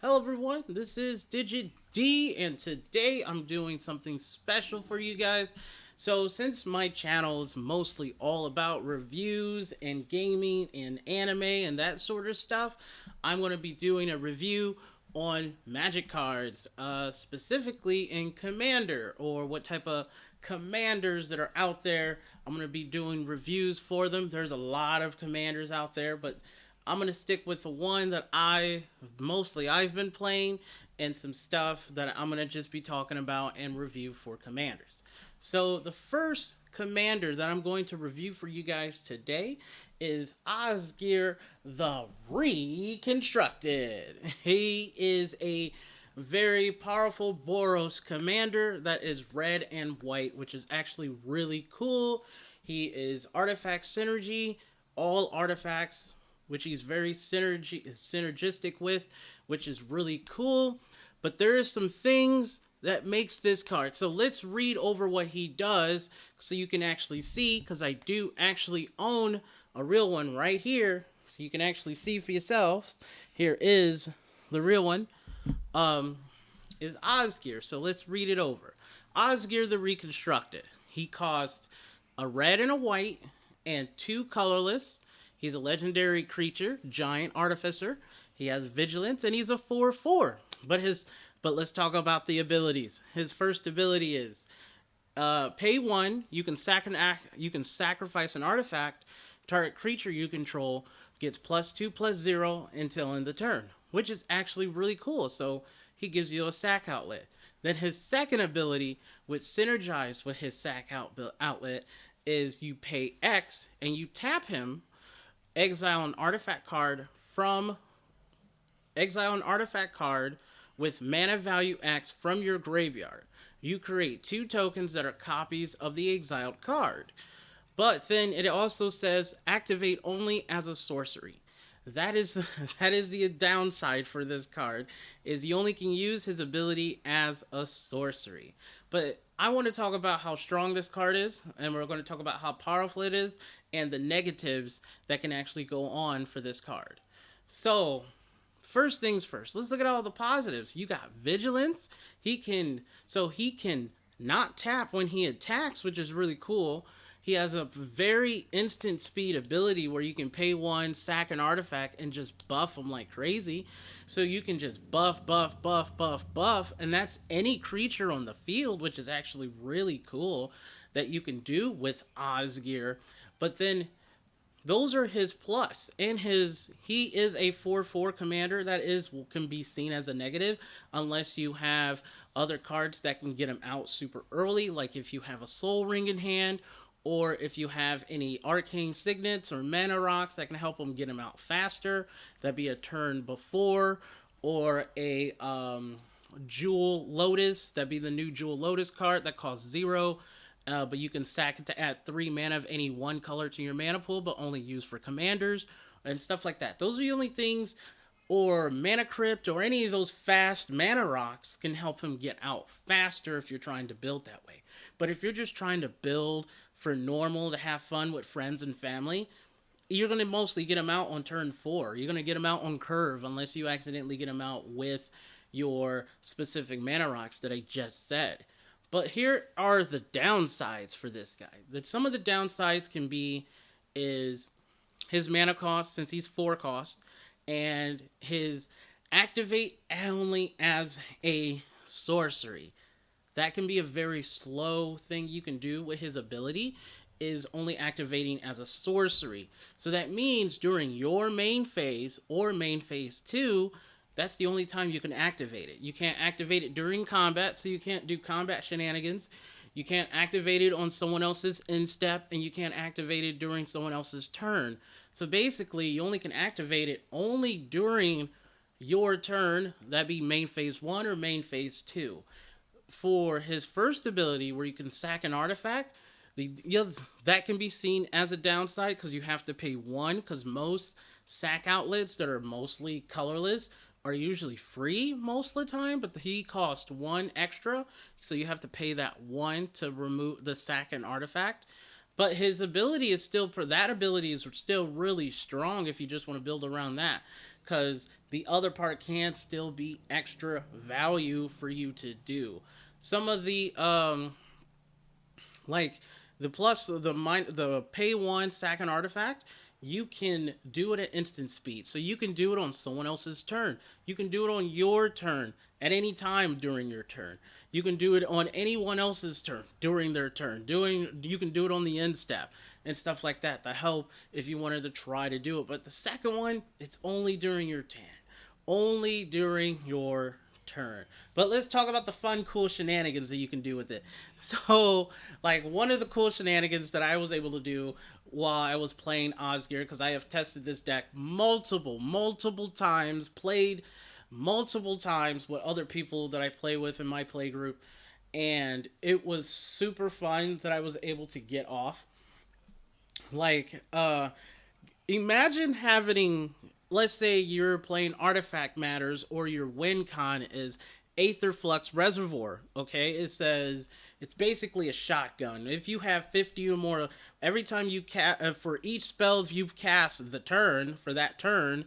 Hello everyone, this is Digit D, and today I'm doing something special for you guys. So since my channel is mostly all about reviews and gaming and anime and that sort of stuff, I'm going to be doing a review on magic cards, specifically in Commander, or what type of commanders that are out there. I'm going to be doing reviews for them. There's a lot of commanders out there, but I'm gonna stick with the one that I've been playing, and some stuff that I'm gonna just be talking about and review for commanders. So the first commander that I'm going to review for you guys today is Osgir the Reconstructed. He is a very powerful Boros commander that is red and white, which is actually really cool. He is artifact synergy, all artifacts, which he's very synergistic with, which is really cool. But there is some things that makes this card. So let's read over what he does so you can actually see, because I do actually own a real one right here. So you can actually see for yourselves. Here is the real one. Is Osgir. So let's read it over. Osgir the Reconstructed. He costs a red and a white and two colorless. He's a legendary creature, giant artificer. He has vigilance and he's a 4/4. But let's talk about the abilities. His first ability is pay one. You can sacrifice an artifact. Target creature you control gets +2/+0 until end the turn, which is actually really cool. So he gives you a sack outlet. Then his second ability, which synergized with his outlet, is you pay X and you tap him, exile an artifact card from exile an artifact card with mana value X from your graveyard. You create two tokens that are copies of the exiled card. But then it also says activate only as a sorcery. That is that is the downside for this card, is you only can use his ability as a sorcery. But I want to talk about how strong this card is, and we're going to talk about how powerful it is and the negatives that can actually go on for this card. So, first things first, let's look at all the positives. You got vigilance. He can not tap when he attacks, which is really cool. He has a very instant speed ability where you can pay one, sack an artifact, and just buff them like crazy. So you can just buff, buff, buff, buff, buff, and that's any creature on the field, which is actually really cool that you can do with Osgir. But then those are his plus, and he is a 4/4 commander. That is can be seen as a negative unless you have other cards that can get him out super early, like if you have a Soul Ring in hand, or if you have any arcane signets or mana rocks that can help him get him out faster. That'd be a turn before, or a Jewel Lotus. That'd be the new Jewel Lotus card that costs 0. But you can sack it to add 3 mana of any one color to your mana pool, but only used for commanders and stuff like that. Those are the only things, or Mana Crypt, or any of those fast mana rocks can help him get out faster if you're trying to build that way. But if you're just trying to build for normal to have fun with friends and family, you're going to mostly get him out on turn 4. You're going to get him out on curve unless you accidentally get him out with your specific mana rocks that I just said. But here are the downsides for this guy. That some of the downsides can be is his mana cost, since he's 4 cost, and his activate only as a sorcery. That can be a very slow thing you can do with his ability, is only activating as a sorcery. So that means during your main phase or main phase 2, that's the only time you can activate it. You can't activate it during combat, so you can't do combat shenanigans. You can't activate it on someone else's instep, and you can't activate it during someone else's turn. So basically, you only can activate it only during your turn. That'd be main phase 1 or main phase 2. For his first ability, where you can sack an artifact, that can be seen as a downside because you have to pay 1, because most sack outlets that are mostly colorless are usually free most of the time, but he costs 1 extra, so you have to pay that 1 to remove the sack and artifact. But his ability is still, that ability is still really strong if you just want to build around that. because the other part can still be extra value for you to do. Some of the like the plus the pay one sack an artifact, you can do it at instant speed. So you can do it on someone else's turn. You can do it on your turn at any time during your turn. You can do it on anyone else's turn during their turn. You can do it on the end step and stuff like that to help if you wanted to try to do it. But the second one, it's only during your turn. Only during your turn. But let's talk about the fun, cool shenanigans that you can do with it. So, like, one of the cool shenanigans that I was able to do while I was playing Osgir, because I have tested this deck multiple times, played multiple times with other people that I play with in my play group, and it was super fun that I was able to get off. Like, imagine having, let's say you're playing Artifact Matters or your win con is Aetherflux Reservoir. Okay, it says it's basically a shotgun. If you have 50 or more, every time you for each spell you've cast the turn for that turn,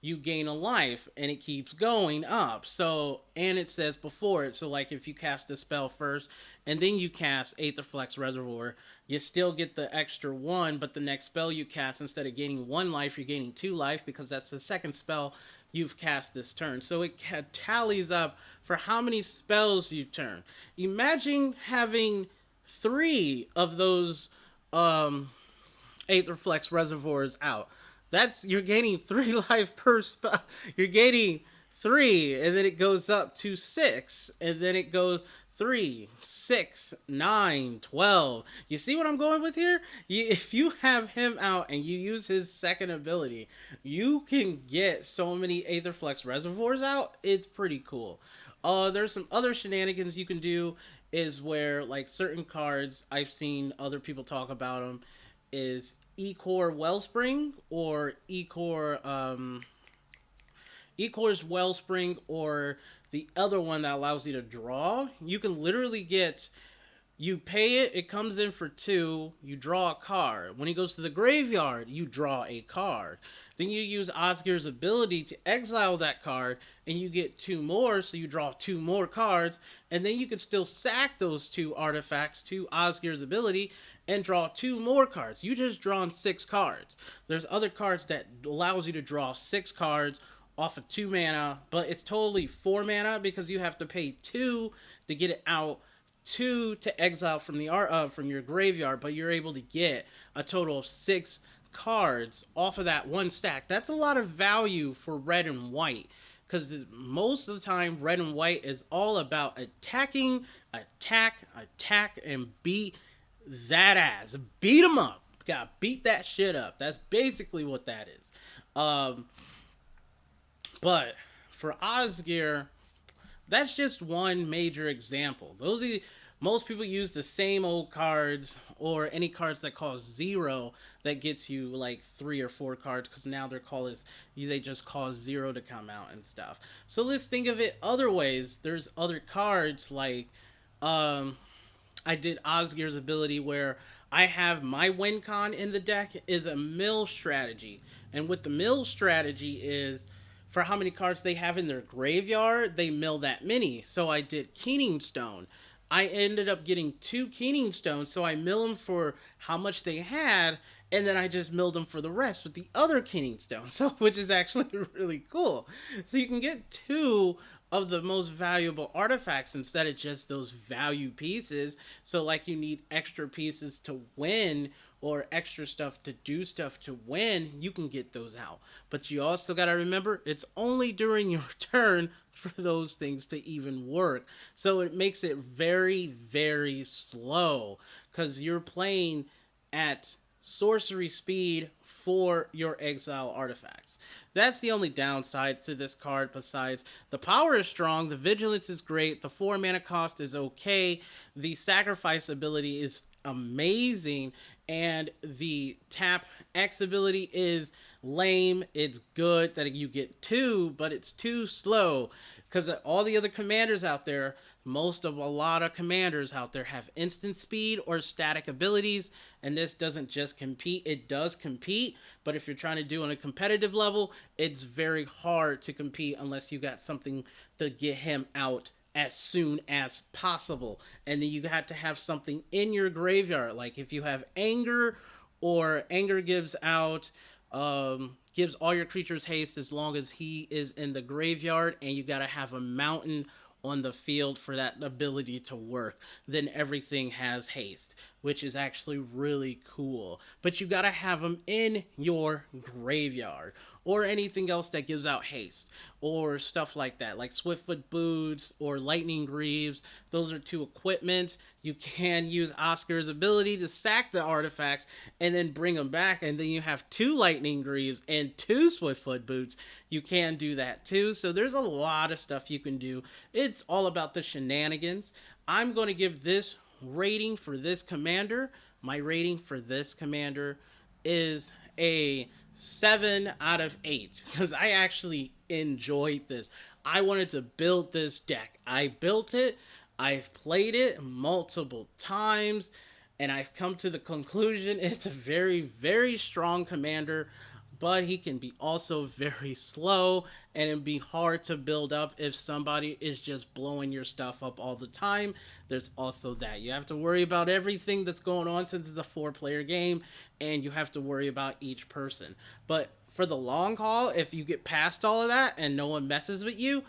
you gain a life, and it keeps going up. So, and it says before it, so like if you cast a spell first and then you cast Aetherflux Reservoir, you still get the extra one, but the next spell you cast, instead of gaining one life, you're gaining 2 life, because that's the second spell you've cast this turn. So it tallies up for how many spells you turn. Imagine having 3 of those Aetherflux Reservoirs out. That's, you're gaining 3 life per spell. You're gaining 3, and then it goes up to 6, and then it goes 3, 6, 9, 12. You see what I'm going with here? If you have him out and you use his second ability, you can get so many Aetherflux Reservoirs out. It's pretty cool. There's some other shenanigans you can do, is where, like, certain cards, I've seen other people talk about them, is Ecor Wellspring, or Ecor's Wellspring, or the other one that allows you to draw. You can literally get, you pay it, it comes in for 2, you draw a card. When he goes to the graveyard, you draw a card. Then you use Osgir's ability to exile that card, and you get 2 more, so you draw 2 more cards, and then you can still sack those 2 artifacts to Osgir's ability and draw 2 more cards. You just drawn 6 cards. There's other cards that allows you to draw 6 cards off of 2 mana, but it's totally 4 mana because you have to pay 2 to get it out, 2 to exile from the from your graveyard, but you're able to get a total of 6 cards off of that one stack. That's a lot of value for red and white, because most of the time red and white is all about attacking, attack, and beat that ass. Beat them up. Gotta beat that shit up. That's basically what that is. But for Osgir, that's just one major example. Those are most people use the same old cards, or any cards that cost 0 that gets you like 3 or 4 cards, because now they just cost 0 to come out and stuff. So let's think of it other ways. There's other cards like I did Osgir's ability where I have my win con in the deck is a mill strategy, and what the mill strategy is, for how many cards they have in their graveyard, they mill that many. So I did Keening Stone. I ended up getting 2 Keening Stones, so I mill them for how much they had, and then I just milled them for the rest with the other Keening Stones, so, which is actually really cool. So you can get 2 of the most valuable artifacts instead of just those value pieces. So like you need extra pieces to win, or extra stuff to do stuff to win, you can get those out. But you also got to remember, it's only during your turn for those things to even work. So it makes it very, very slow, because you're playing at sorcery speed for your exile artifacts. That's the only downside to this card. Besides, the power is strong, the vigilance is great, the 4 mana cost is okay, the sacrifice ability is amazing, and the tap X ability is lame. It's good that you get 2, but it's too slow. because all the other commanders out there, a lot of commanders out there have instant speed or static abilities, and this doesn't just compete, it does compete, but if you're trying to do on a competitive level, it's very hard to compete unless you got something to get him out as soon as possible. And then you have to have something in your graveyard, like if you have anger, or anger gives out gives all your creatures haste as long as he is in the graveyard, and you got to have a mountain on the field for that ability to work. Then everything has haste, which is actually really cool. But you got to have them in your graveyard, or anything else that gives out haste, or stuff like that, like Swiftfoot Boots or Lightning Greaves. Those are two equipments. You can use Oscar's ability to sack the artifacts and then bring them back, and then you have two Lightning Greaves and two Swiftfoot Boots. You can do that too. So there's a lot of stuff you can do. It's all about the shenanigans. I'm going to give this rating for this commander. My rating for this commander is a 7 out of 8 because I actually enjoyed this. I wanted to build this deck. I built it. I've played it multiple times, and I've come to the conclusion it's a very, very strong commander, but he can be also very slow, and it'd be hard to build up if somebody is just blowing your stuff up all the time. There's also that. You have to worry about everything that's going on since it's a 4-player game, and you have to worry about each person. But for the long haul, if you get past all of that and no one messes with you,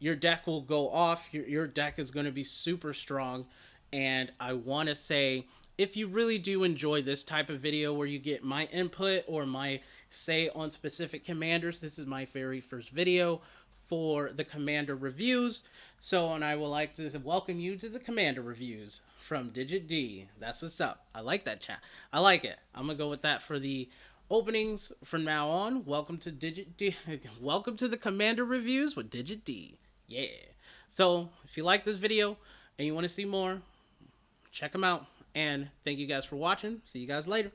your deck will go off. Your deck is going to be super strong. And I want to say, if you really do enjoy this type of video where you get my input or my say on specific commanders, this is my very first video for the commander reviews. So, and I would like to welcome you to the commander reviews from Digit D. That's what's up. I like that chat. I like it. I'm going to go with that for the openings from now on. Welcome to Digit D. Welcome to the commander reviews with Digit D. Yeah. So, if you like this video and you want to see more, check them out. And thank you guys for watching. See you guys later.